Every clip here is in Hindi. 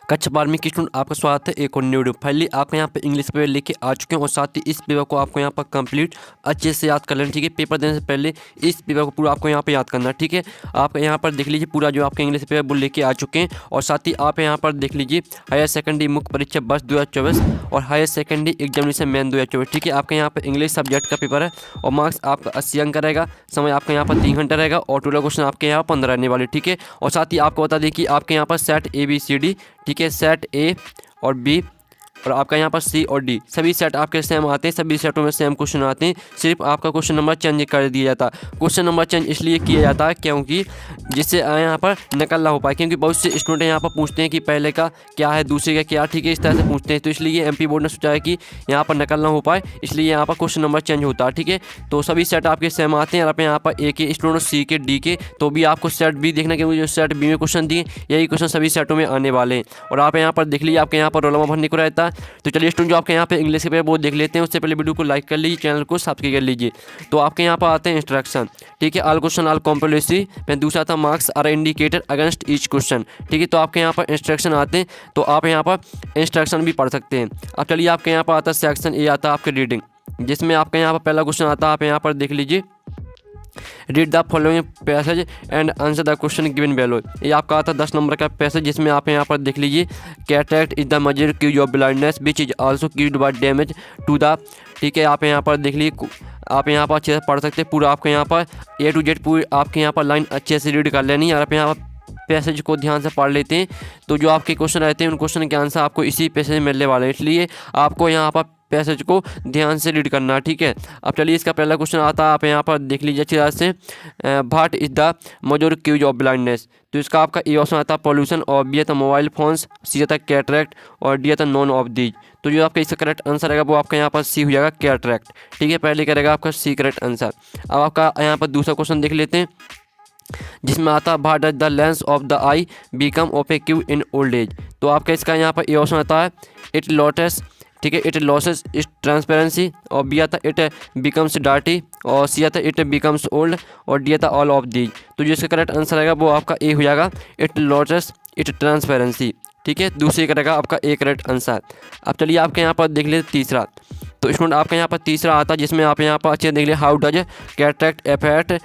कक्षा 12वीं के स्टूडेंट आपका स्वागत है एक और न्यू वीडियो। फाइनली आपके यहाँ पे इंग्लिश पेपर लेके आ चुके हैं और साथ ही इस पेपर को आपको यहाँ पर कंप्लीट अच्छे से याद कर लेना, ठीक है। पेपर देने से पहले इस पेपर को पूरा आपको यहाँ पे याद करना, ठीक है। आप यहाँ पर देख लीजिए पूरा जो आपके इंग्लिश पेपर वो लेके आ चुके हैं और साथ ही आप यहाँ पर देख लीजिए हायर सेकेंडरी मुख्य परीक्षा वर्ष 2024 और हायर सेकेंडरी एग्जामिनेशन मेन 2024, ठीक है। आपके यहाँ पर इंग्लिश सब्जेक्ट का पेपर है और मार्क्स आपका 80 अंक का रहेगा। समय आपका यहाँ पर 3 घंटा रहेगा और टोटल क्वेश्चन आपके यहाँ 15 रहने वाले, ठीक है। और साथ ही आपको बता दें कि आपके यहाँ पर सेट ABCD, ठीक है, सेट A और B और आपका यहाँ पर C और D सभी सेट आपके सेम आते हैं, सभी सेटों में सेम क्वेश्चन आते हैं। सिर्फ आपका क्वेश्चन नंबर चेंज कर दिया जाता है। क्वेश्चन नंबर चेंज इसलिए किया जाता है क्योंकि जिससे यहाँ पर नकल ना हो पाए, क्योंकि बहुत से स्टूडेंट यहाँ पर पूछते हैं कि पहले का क्या है दूसरे का क्या, ठीक है, इस तरह से पूछते हैं। तो इसलिए MP बोर्ड ने सोचा है कि यहाँ पर नकल ना हो पाए, इसलिए यहाँ पर क्वेश्चन नंबर चेंज होता है, ठीक है। तो सभी सेट आपके सेम आते हैं और आप यहाँ पर A के स्टूडेंट C के D के तो भी आपको सेट B देखना, क्योंकि जो सेट B में क्वेश्चन दिए यही क्वेश्चन सभी सेटों में आने वाले हैं। और आप यहाँ पर देख लीजिए आपके यहाँ पर रोल नंबर भरने को रहता है। तो चलिए स्टूडेंट जो आपके यहाँ पे इंग्लिश के पेपर वो देख लेते हैं। उससे पहले वीडियो को लाइक कर लीजिए, चैनल को सब्सक्राइब कर लीजिए। तो आपके यहाँ पर आते हैं इंस्ट्रक्शन, ठीक है। ऑल क्वेश्चन ऑल कॉम्प्लेक्सिटी, फिर दूसरा था marks are indicated against each question, ठीक है। तो आपके यहाँ पर इंस्ट्रक्शन आते हैं, तो आप यहाँ पर इंस्ट्रक्शन भी पढ़ सकते हैं। अब चलिए आपके यहाँ पर आता है सेक्शन A आता है आपके रीडिंग, जिसमें आपके यहाँ पर पहला क्वेश्चन आता है, आप यहाँ पर देख लीजिए read the following passage and answer the question given below. ये आपका आता है 10 नंबर का पैसेज, जिसमें आप यहाँ पर देख लीजिए cataract is the major cause of blindness which is also caused by damage to the, ठीक है। आप यहाँ पर देख लीजिए, आप यहाँ पर अच्छे से पढ़ सकते हैं पूरा। आपके यहाँ पर A to Z पूरी आपके यहाँ पर लाइन अच्छे से रीड कर लेनी है और आप यहाँ पर पैसेज को ध्यान से पढ़ लेते हैं तो जो आपके क्वेश्चन रहते हैं उन क्वेश्चन के आंसर आपको इसी पैसेज में मिलने वाले हैं, इसलिए आपको यहाँ पर पैसेज को ध्यान से रीड करना, ठीक है। अब चलिए इसका पहला क्वेश्चन आता है, आप यहाँ पर देख लीजिए अच्छी तरह से what is the major cause of blindness. तो इसका आपका A ऑप्शन आता है पॉल्यूशन और B आता मोबाइल फोन्स, C आता कैटरेक्ट और D आता नॉन ऑफ दीज। तो जो आपका इसका करेक्ट आंसर रहेगा वो आपका यहाँ पर C हो जाएगा कैटरेक्ट, ठीक है। पहले करेगा आपका C करेक्ट आंसर। अब आपका यहाँ पर दूसरा क्वेश्चन देख लेते हैं, जिसमें आता है what does the lens of the eye become opaque in old age. तो आपका इसका यहाँ पर A ऑप्शन आता है इट लॉसेस, ठीक है, इट लॉसेस इस ट्रांसपेरेंसी और B आता इट बिकम्स डार्टी और C आता इट बिकम्स ओल्ड और D आता ऑल ऑफ दीज। तो जो इसका करेक्ट आंसर रहेगा वो आपका A हो जाएगा इट लॉसेस इट ट्रांसपेरेंसी, ठीक है। दूसरी करेगा आपका A करेक्ट आंसर। अब चलिए आपके यहाँ पर देख लेते तीसरा। तो स्टूडेंट आपका यहाँ पर तीसरा आता है, जिसमें आप यहाँ पर अच्छे देख लीजिए how does cataract affect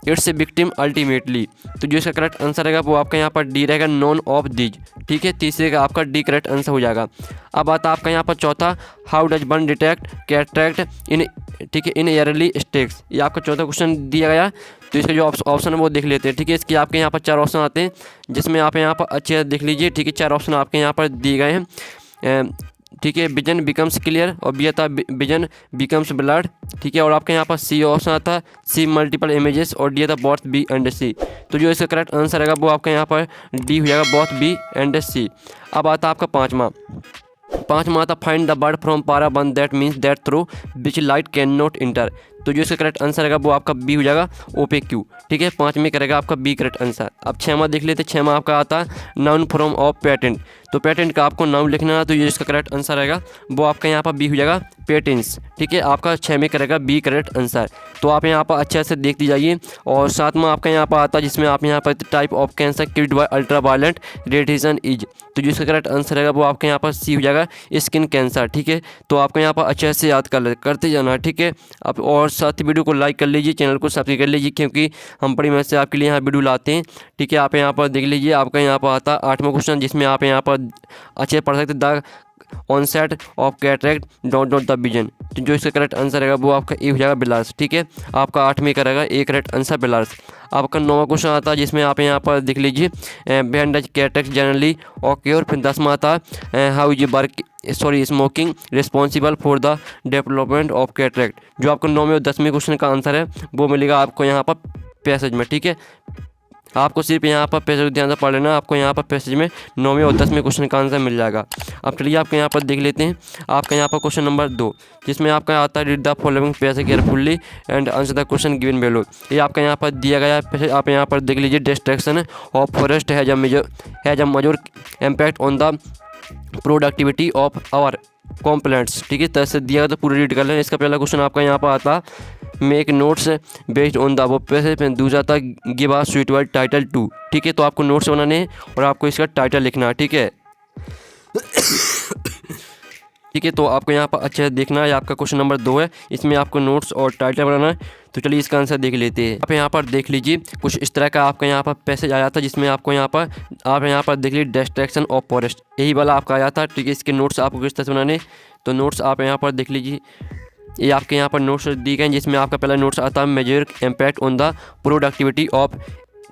it's a victim ultimately. तो जो इसका करेक्ट आंसर रहेगा वो आपका यहाँ पर D रहेगा नॉन ऑफ दीज, ठीक है। तीसरे का आपका D करेक्ट आंसर हो जाएगा। अब आता आपका यहाँ पर चौथा how does one detect cataract in, ठीक है, इन ईयरली स्टेक्स। ये आपका चौथा क्वेश्चन दिया गया। तो इसका जो ऑप्शन है वो देख लेते हैं, ठीक है। इसके आपके यहाँ पर 4 ऑप्शन आते हैं, जिसमें आप यहाँ पर अच्छे से देख लीजिए, ठीक है। 4 ऑप्शन आपके यहाँ पर दिए गए हैं, ठीक है। विजन बिकम्स क्लियर और B आता विजन बिकम्स ब्लड, ठीक है। और आपके यहाँ पर C ऑप्शन आता है सी मल्टीपल इमेजेस और D आता बोथ B एंड C। तो जो इसका करेक्ट आंसर रहेगा वो आपका यहाँ पर D हो जाएगा बोथ B एंड C। अब आता आपका पाँचवा आता फाइंड द बर्ड फ्रॉम पारा 1 that means that through which light can not inter. तो जो इसका करेक्ट आंसर रहेगा वो आपका B हो जाएगा OPQ, ठीक है। 5 में करेगा आपका B करेक्ट आंसर। अब 6वां देख लेते हैं। 6वां आपका आता है नाउन फ्रॉम ऑफ पेटेंट। तो पेटेंट का आपको नाउन लिखना है, तो ये इसका करेक्ट आंसर रहेगा वो आपका यहाँ पर B हो जाएगा पेटेंट्स, ठीक है। आपका 6 में करेगा B करेक्ट आंसर। तो आप यहाँ पर अच्छे से देखते जाइए। और 7वां आपका यहाँ पर आता है, जिसमें आप यहाँ पर type of cancer killed by ultra violent radiation is. तो जो इसका करेक्ट आंसर रहेगा वो आपके यहाँ पर C हो जाएगा स्किन कैंसर, ठीक है। तो आपको यहाँ पर अच्छे से याद करते जाना, ठीक है। अब और साथ ही वीडियो को लाइक कर लीजिए, चैनल को सब्सक्राइब कर लीजिए, क्योंकि हम बड़ी मेहनत से आपके लिए यहाँ वीडियो लाते हैं, ठीक है। आप यहाँ पर देख लीजिए आपका यहाँ पर आता है 8वां क्वेश्चन, जिसमें आप यहाँ पर अच्छे पढ़ सकते the onset of cataract dot the vision. तो जो इसका करेक्ट आंसर रहेगा वो आपका A हो जाएगा बिलार्स, ठीक है। आपका 8 का रहेगा A करेक्ट आंसर बिलार्स। आपका 9वां क्वेश्चन आता है, जिसमें आप यहाँ पर देख लीजिए when does cataract generally occur. फिर 10वां आता है how is work smoking responsible for the development of cataract. जो आपका 9वें और 10वें क्वेश्चन का आंसर है वो मिलेगा आपको यहाँ पर पैसेज में, ठीक है। आपको सिर्फ यहाँ पर पैसेज ध्यान से पढ़ लेना, आपको यहाँ पर पैसेज में 9वें और 10वें क्वेश्चन का आंसर मिल जाएगा। अब चलिए आपके यहाँ पर देख लेते हैं आपका यहाँ पर क्वेश्चन नंबर 2, जिसमें आपका आता है read the following passage carefully and answer the question given below. ये आपका यहाँ पर दिया गया है। आप यहाँ पर देख लीजिए destruction of forest has a major impact on the productivity of our complaints, ठीक है। तरह से दिया गया तो पूरा रीड कर लें। इसका पहला क्वेश्चन आपका यहाँ पर आता make notes based on the वो पैसेज। दूसरा था give a suitable title to, ठीक है। तो आपको नोट्स बनाने हैं और आपको इसका टाइटल लिखना है, ठीक है। ठीक है। तो आपको यहाँ पर अच्छे से देखना है। आपका क्वेश्चन नंबर 2 है, इसमें आपको नोट्स और टाइटल बनाना है। तो चलिए इसका आंसर देख लेते हैं। आप यहाँ पर देख लीजिए कुछ इस तरह का आपका यहाँ पर पैसेज आया था, जिसमें आपको यहाँ पर आप यहाँ पर देख लीजिए डिस्ट्रैक्शन ऑफ फॉरेस्ट, यही वाला आपका आया था। ठीक है, इसके नोट्स आपको किस तरह से बनाने, तो नोट्स आप यहाँ पर देख लीजिए। ये आपके यहाँ पर नोट्स दी गए, जिसमें आपका पहला नोट्स आता है major impact on the productivity of,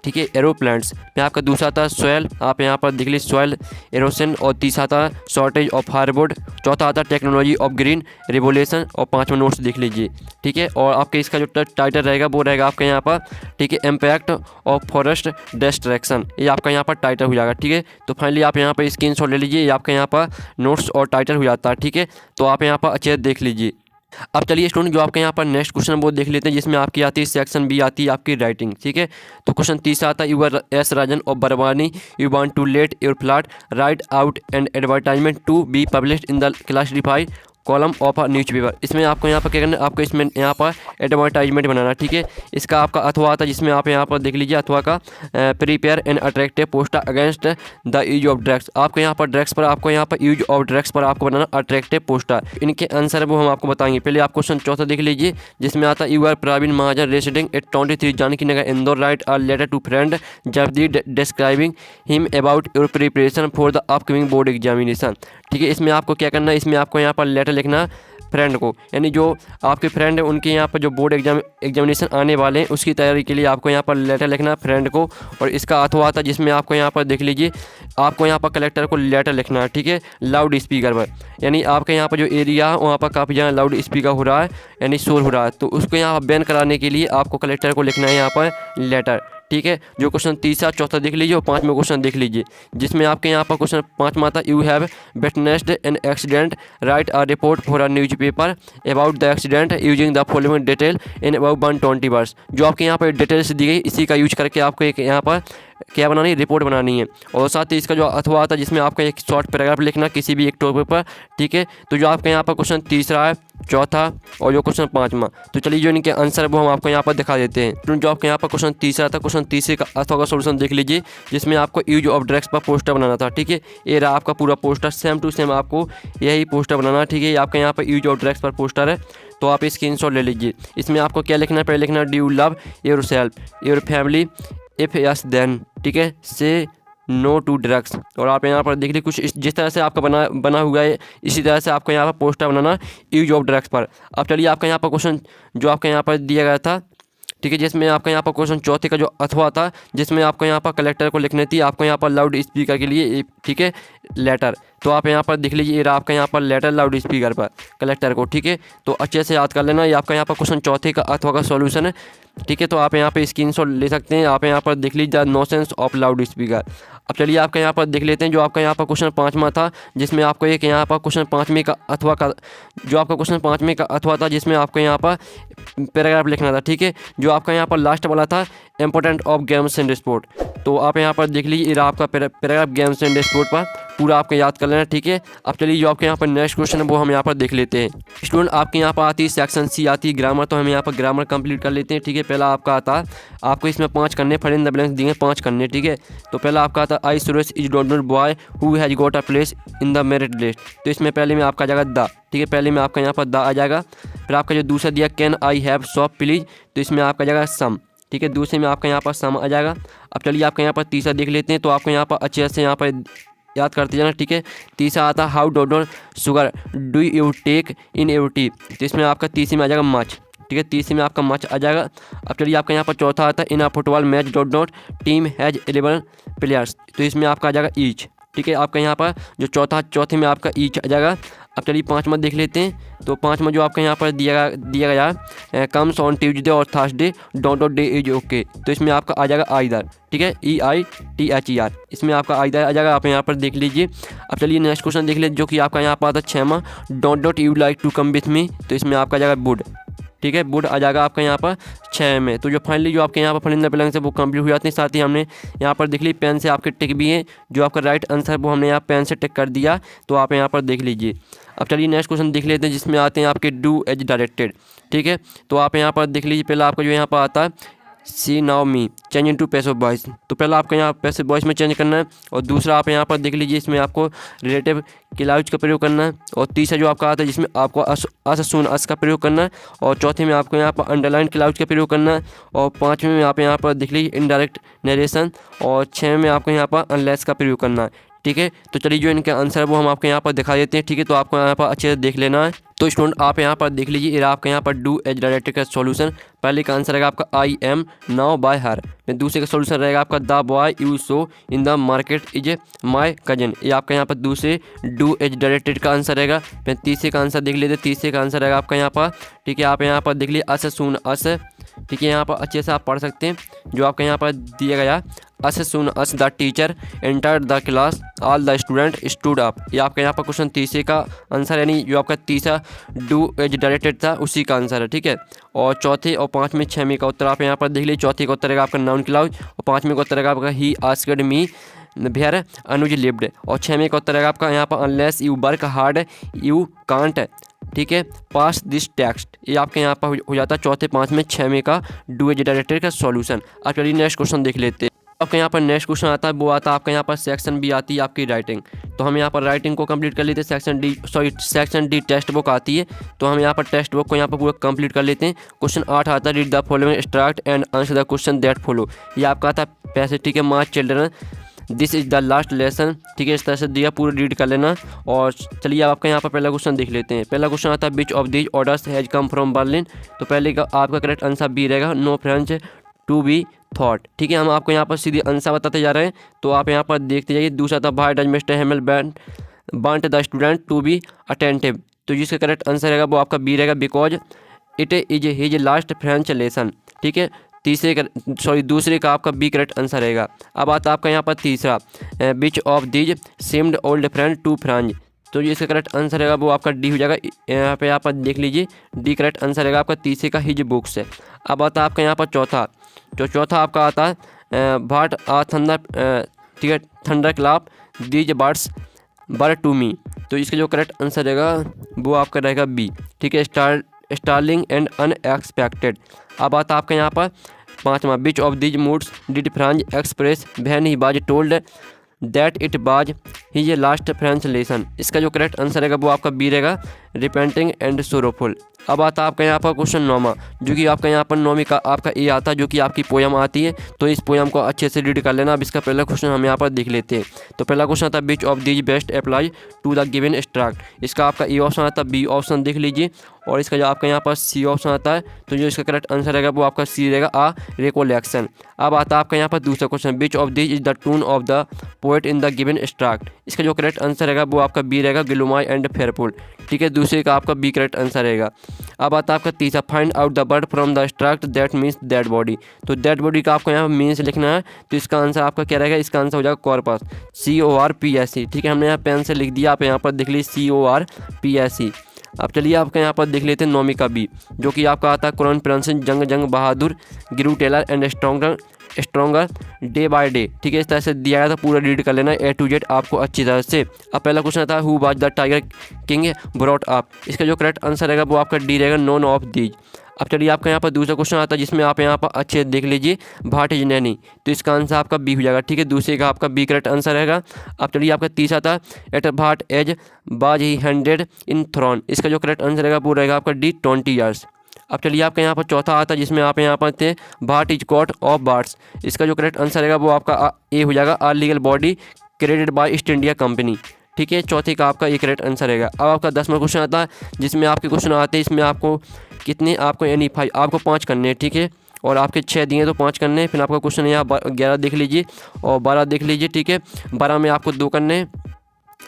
ठीक है, एरोप्लान्स। फिर आपका दूसरा था सॉयल, आप यहाँ पर देख लीजिए सॉयल एरोशन, और तीसरा था शॉर्टेज ऑफ हार्डवुड, चौथा आता टेक्नोलॉजी ऑफ ग्रीन रिवोल्यूशन, और पांचवा नोट्स देख लीजिए। ठीक है, और आपके इसका जो टाइटल रहेगा वो रहेगा आपके यहाँ पर, ठीक है, इम्पैक्ट ऑफ फॉरेस्ट डिस्ट्रैक्शन, ये आपका यहाँ पर टाइटल हो जाएगा। ठीक है, तो फाइनली आप यहाँ पर स्क्रीनशॉट ले लीजिए, ये आपके यहाँ पर नोट्स और टाइटल हो जाता है। ठीक है, तो आप यहाँ पर अच्छे से देख लीजिए। अब चलिए स्टूडेंट जो आपके यहाँ पर नेक्स्ट क्वेश्चन वो देख लेते हैं, जिसमें आपकी आती है सेक्शन बी आती है आपकी राइटिंग। ठीक है, तो क्वेश्चन तीसरा आता है you're S Rajan of Barwani, you want to let your plot write out and advertisement to be published in the classified column of a newspaper. इसमें आपको यहाँ पर क्या करना है, आपको इसमें यहाँ पर एडवर्टाइजमेंट बनाना। ठीक है, इसका आपका अथवा आता है, जिसमें आप यहाँ पर देख लीजिए अथवा का prepare an attractive poster against the use of drugs. आपको यहाँ पर ड्रग्स पर, आपको यहाँ पर यूज ऑफ ड्रग्स पर आपको बनाना अट्रैक्टिव पोस्टर। इनके आंसर वो हम आपको बताएंगे। पहले आप क्वेश्चन चौथा देख लीजिए, जिसमें आता है you are Praveen Mahajan residing at 23 Janki Nagar Indore, write a letter to friend Jabdeep describing him about your preparation for the upcoming board examination. ठीक है, इसमें आपको क्या करना है, इसमें आपको यहाँ पर लेटर लिखना फ्रेंड को, यानी जो आपके फ्रेंड है उनके यहाँ पर जो बोर्ड एग्जामिनेशन आने वाले हैं उसकी तैयारी के लिए आपको यहाँ पर लेटर लिखना फ्रेंड को। और इसका अथवा आता है, जिसमें आपको यहाँ पर देख लीजिए आपको यहाँ पर कलेक्टर को लेटर लिखना है। ठीक है, लाउड स्पीकर पर, यानी आपके यहाँ पर जो एरिया है वहाँ पर काफ़ी ज़्यादा लाउड स्पीकर हो रहा है, यानी शोर हो रहा है, तो उसको यहाँ बैन कराने के लिए आपको कलेक्टर को लिखना है यहाँ पर लेटर। ठीक है, जो क्वेश्चन तीसरा चौथा देख लीजिए और पाँचवा क्वेश्चन देख लीजिए, जिसमें आपके यहाँ पर क्वेश्चन पाँचवा था you have witnessed an accident, right a report for a newspaper about the accident using the following detail in about 120 words. जो आपके यहाँ पर डिटेल्स दी गई, इसी का यूज करके आपको एक यहाँ पर क्या बनानी है, रिपोर्ट बनानी है। और साथ ही इसका जो अथवा आता है, जिसमें आपका एक शॉर्ट पैराग्राफ लिखना किसी भी एक टॉपिक पर। ठीक है, तो जो आपके यहाँ पर क्वेश्चन तीसरा है, चौथा और जो क्वेश्चन पाँचवा, तो चलिए जो इनके आंसर है वो हम आपको यहाँ पर दिखा देते हैं। जो आपके यहाँ पर क्वेश्चन तीसरा था, क्वेश्चन तीसरे का अथवा का सोल्यूशन देख लीजिए, जिसमें आपको यूज ऑफ ड्रग्स पर पोस्टर बनाना था। ठीक है, ये रहा आपका पूरा पोस्टर, सेम टू सेम आपको यही पोस्टर बनाना। ठीक है, आपके यहाँ पर यूज ऑफ ड्रग्स पर पोस्टर है, तो आप स्क्रीनशॉट ले लीजिए। इसमें आपको क्या लिखना है, पहले लिखना do you love yourself your family, if yes then, ठीक है, से नो टू ड्रग्स। और आप यहाँ पर देख लीजिए कुछ जिस तरह से आपका बना हुआ है, इसी तरह से आपको यहाँ पर poster banana use of drugs पर। अब चलिए आपका यहाँ पर क्वेश्चन जो आपका यहाँ पर दिया गया था, ठीक है, जिसमें आपका यहाँ पर क्वेश्चन चौथे का जो अथवा था, जिसमें आपको यहाँ पर कलेक्टर को लिखनी थी आपको यहाँ पर लाउड स्पीकर के लिए, ठीक है, लेटर। तो आप यहाँ पर देख लीजिए ये आपका यहाँ पर लेटर लाउड स्पीकर पर कलेक्टर को। ठीक है, तो अच्छे से याद कर लेना, ये आपका यहाँ पर क्वेश्चन चौथे का अथवा का सॉल्यूशन है। ठीक है, तो आप यहाँ पे स्क्रीनशॉट ले सकते हैं। आप यहाँ पर देख लीजिए द नॉसेंस ऑफ लाउड स्पीकर। अब चलिए आपका यहाँ पर देख लेते हैं जो आपका यहाँ पर क्वेश्चन पाँचवा था, जिसमें आपको एक यहाँ पर क्वेश्चन पाँचवें का अथवा का जो आपका क्वेश्चन पाँचवें का अथवा था, जिसमें आपको यहाँ पर पैराग्राफ लिखना था। ठीक है, जो आपका यहाँ पर लास्ट वाला था important of games and sport. तो आप यहाँ पर देख लीजिए ये आपका पैराग्राफ गेम्स एंड स्पोर्ट पर पूरा आपको याद कर लेना। ठीक है, अब चलिए जो आपके यहाँ पर नेक्स्ट क्वेश्चन है वो हम यहाँ पर देख लेते हैं। स्टूडेंट आपके यहाँ पर आती है सेक्शन सी आती है ग्रामर, तो हम यहाँ पर ग्रामर कंप्लीट कर लेते हैं। ठीक है, पहला आपका आता है, आपको इसमें 5 करने, फिल इन द ब्लैंक्स दिए 5 करने। ठीक है, तो पहला आपका आता है I Suresh is don't boy who has got a place in the merit list. तो इसमें पहले में आपका आ जाएगा द, ठीक है, पहले में आपका यहाँ पर द आ जाएगा। फिर आपका जो दूसरा दिया can I have shop please, तो इसमें आपका आ जाएगा सम। ठीक है, दूसरे में आपका यहाँ पर सम आ जाएगा। अब चलिए आपका यहाँ पर तीसरा देख लेते हैं, तो आपको यहाँ पर अच्छे से यहाँ पर याद करते जाना। ठीक है, तीसरा आता है how dot sugar do you take in your tea, तो इसमें आपका तीसरे में आ जाएगा मच। ठीक है, तीसरे में आपका मच आ जाएगा। अब चलिए आपका यहाँ पर चौथा आता है in a football match dot team has 11 players, तो इसमें आपका आ जाएगा ईच। ठीक है, आपका यहाँ पर जो चौथे में आपका ईच आ जाएगा। अब चलिए पाँचवा देख लेते हैं, तो पाँचवा जो आपका यहाँ पर दिया गया कम्स ऑन ट्यूजडे और Thursday dot day is okay, तो इसमें आपका आ जाएगा आइदर। ठीक है, EITHER, इसमें आपका आइदर आ जाएगा। आप यहाँ पर देख लीजिए। अब चलिए नेक्स्ट क्वेश्चन देख लीजिए, जो कि आपका यहाँ पर आता है 6वां dot you like to come with me, तो इसमें आपका आ जाएगा वुड। ठीक है, वुड आ जाएगा आपका यहाँ पर 6 में। तो जो फाइनली जो आपके यहाँ पर फिल इन द ब्लैंक्स है वो कंप्लीट हो जाती है। साथ ही हमने यहाँ पर देख ली पेन से आपके टिक भी हैं, जो आपका राइट आंसर वो हमने यहाँ पेन से टिक कर दिया, तो आप यहाँ पर देख लीजिए। अब चलिए नेक्स्ट क्वेश्चन देख लेते हैं, जिसमें आते हैं आपके डू एज डायरेक्टेड। ठीक है, तो आप यहाँ पर देख लीजिए, पहला आपका जो यहाँ पर आता है सी now me change into passive voice. तो पहला आपको यहाँ पैसिव वॉइस में चेंज करना है, और दूसरा आप यहाँ पर देख लीजिए इसमें आपको रिलेटिव क्लाउज का प्रयोग करना है, और तीसरा जो आपका आता है जिसमें आपको अस सून अस का प्रयोग करना है, और चौथे में आपको यहाँ पर अंडरलाइन क्लाउज का प्रयोग करना है, और पाँचवें में आप यहाँ पर देख लीजिए इनडायरेक्ट नरेशन, और छः में आपको यहाँ पर अनलेस का प्रयोग करना है। ठीक है, तो चलिए जो इनका आंसर है वो हम आपको यहाँ पर दिखा देते हैं। ठीक है, तो आपको यहाँ पर अच्छे से देख लेना है। तो स्टूडेंट आप यहाँ पर देख लीजिए, आपका यहाँ पर डू एज डायरेक्टर का सॉल्यूशन, पहले का आंसर रहेगा आपका आई एम नाउ बाय हर, दूसरे का सॉल्यूशन रहेगा आपका the boy you so in the market is my cousin, ये आपका यहाँ पर दूसरे डू एज डायरेक्टेड का आंसर रहेगा। फिर तीसरे का आंसर देख लीजिए, तीसरे का आंसर रहेगा आपका यहाँ पर, ठीक है, आप यहाँ पर देख लीजिए अस सुन अस, ठीक है, यहाँ पर अच्छे से आप पढ़ सकते हैं जो आपका यहाँ पर दिया गया, as soon as the teacher enter the class all the student stood up, ये आपका यहाँ पर क्वेश्चन तीसरे का आंसर, यानी जो आपका तीसरा डू एज डायरेक्टेड था उसी का आंसर है। ठीक है, और चौथे और पाँचवें छठवीं का उत्तर आप यहाँ पर देख लीजिए, चौथे का उत्तर रहेगा आपका नाउन क्लाउज, और पाँचवें का उत्तर रहेगा आपका he asked me where Anuj lived, और छठवें का उत्तर रहेगा आपका यहाँ पर unless you work hard you can't, ठीक है, पास दिस टेक्स्ट, ये आपके यहाँ पर हो जाता है चौथे पाँचवें छठवें का डू एज डायरेक्टेड का सॉल्यूशन। अब चलिए नेक्स्ट क्वेश्चन देख लेते हैं। आपके यहाँ पर नेक्स्ट क्वेश्चन आता है, वो आता है आपका यहाँ पर सेक्शन बी आती है आपकी राइटिंग, तो हम यहाँ पर राइटिंग को कंप्लीट कर लेते हैं। सेक्शन डी टेक्स्ट बुक आती है, तो हम यहाँ पर टेक्स्ट बुक को यहाँ पर पूरा कंप्लीट कर लेते हैं। क्वेश्चन 8 आता है, read the following extract and answer the question that follow, ये आपका आता है पैसे, ठीक है, my children this is the last lesson, ठीक है, इस तरह से दिया, पूरा रीड कर लेना। और चलिए आपका यहाँ पर पहला क्वेश्चन देख लेते हैं। पहला क्वेश्चन आता है, which of these orders has come from Berlin, तो पहले का आपका करेक्ट आंसर बी रहेगा, no French to be thought. ठीक है, हम आपको यहाँ पर सीधे आंसर बताते जा रहे हैं, तो आप यहाँ पर देखते जाइए। दूसरा था, why does mister Hamel want the student to be attentive, तो जिसका करेक्ट आंसर रहेगा वो आपका बी रहेगा, because it is his last French lesson. ठीक है, दूसरे का आपका बी करेक्ट आंसर रहेगा। अब आता आपका यहाँ पर तीसरा, which of these seemed old friend to French, तो ये इसका करेक्ट आंसर रहेगा वो आपका डी हो जाएगा। यहाँ पे आप देख लीजिए, डी करेक्ट आंसर रहेगा आपका तीसरे का हिज बुक्स है। अब आता आपका यहाँ पर चौथा, जो चौथा आपका आता है, भाट आ थंडर, ठीक है, थंडर क्लाप दीज बर्ड्स बर टू मी, तो इसका जो करेक्ट आंसर रहेगा वो आपका रहेगा बी। ठीक है, स्टार्लिंग एंड अनएक्सपेक्टेड। अब आता आपका यहाँ पर पाँचवा, विच of these moods did Franz express when he was told that it was his last French lesson, इसका जो करेक्ट आंसर रहेगा वो आपका बी रहेगा, रिपेंटिंग एंड सोरोफुल। अब आता आपका यहाँ पर क्वेश्चन 9वां, जो कि आपका यहाँ पर 9वीं का आपका ए आता है, जो कि आपकी पोयम आती है, तो इस पोयम को अच्छे से रीड कर लेना। अब इसका पहला क्वेश्चन हम यहाँ पर देख लेते हैं। तो पहला क्वेश्चन आता है, which of these best apply to the given extract, इसका आपका ए ऑप्शन आता है, बी ऑप्शन देख लीजिए, और इसका जो आपका यहाँ पर सी ऑप्शन आता है, तो जो इसका करेक्ट आंसर रहेगा वो आपका सी रहेगा, आ रिकोलेक्शन। अब आता है आपका यहाँ पर दूसरा question, which of these is the tone of the poet in the given extract, इसका जो करेक्ट आंसर रहेगा वो आपका बी रहेगा, गिलुमाई एंड फेयरफुल। ठीक है, दूसरे का आपका बी करेक्ट आंसर रहेगा। अब आता है आपका तीसरा, find out the word from the extract that means dead body, तो डेड बॉडी का आपको यहाँ मीन्स लिखना है, तो इसका आंसर आपका क्या रहेगा, इसका आंसर हो जाएगा कॉर्पस, CORPS। ठीक है, हमने यहाँ पेन से लिख दिया, आप यहाँ पर देख लीजिए CORPS। अब चलिए आपका यहाँ पर देख लेते हैं 9वीं का बी, जो कि आपका आता है, crown prince Jung Bahadur grew taller and stronger day by day. ठीक है, इस तरह से दिया गया था, पूरा रीड कर लेना A to Z आपको अच्छी तरह से। अब पहला क्वेश्चन था, who was the tiger king brought up, इसका जो करेक्ट आंसर रहेगा वो आपका डी रहेगा, नॉन ऑफ दीज। अब चलिए आपका यहाँ पर दूसरा क्वेश्चन आता है, जिसमें आप यहाँ पर अच्छे देख लीजिए, भाट इज नैनी, तो इसका आंसर आपका बी हो जाएगा। ठीक है, दूसरे का आपका बी करेक्ट आंसर रहेगा। अब चलिए आपका तीसरा था, एट भाट एज बाज ही 100 इन थ्रोन, इसका जो करेक्ट आंसर रहेगा वो रहेगा आपका डी 20 ईयर्स। अब चलिए आपका यहाँ पर चौथा आता है, जिसमें आप यहाँ पर थे, भाट इज कॉट ऑफ बार्ड्स, इसका जो करेक्ट आंसर रहेगा वो आपका ए हो जाएगा, are legal body credited by East India Company. ठीक है, चौथे का आपका ये करेक्ट आंसर रहेगा। अब आपका 10वां क्वेश्चन आता है, जिसमें आपके क्वेश्चन आते हैं, इसमें आपको कितने आपको यानी 5 आपको 5 करने हैं। ठीक है, और आपके 6 दिए तो 5 करने हैं। फिर आपका क्वेश्चन यहाँ 11 देख लीजिए और 12 देख लीजिए। ठीक है, 12 में आपको 2 करने हैं,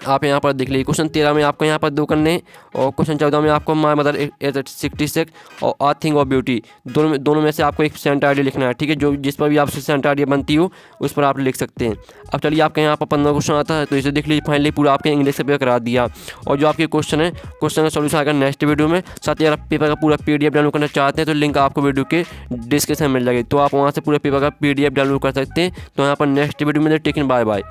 आप यहाँ पर देख लीजिए। क्वेश्चन 13 में आपको यहाँ पर 2 करने हैं, और क्वेश्चन 14 में आपको माय मदर इज 66 और आ थिंग ऑफ ब्यूटी, दोनों में से आपको एक सेंट आइडिया लिखना है। ठीक है, जो जिस पर भी आपसे सेंट आइडिया बनती हो उस पर आप लिख सकते हैं। अब चलिए आपके यहाँ पर 15 क्वेश्चन आता है, तो इसे देख लीजिए। फाइनली पूरा आपके इंग्लिश से पेपर करा दिया, और जो आपके क्वेश्चन है, क्वेश्चन का सोल्यूशन आएगा नेक्स्ट वीडियो में। साथ ही अगर पेपर का पूरा PDF डाउनलोड करना चाहते हैं तो लिंक आपको वीडियो के डिस्क्रिप्शन में मिल जाएगी, तो आप वहाँ से पूरे पेपर का PDF डाउनलोड कर सकते हैं। तो यहाँ पर नेक्स्ट वीडियो में टेकिन बाय बाय।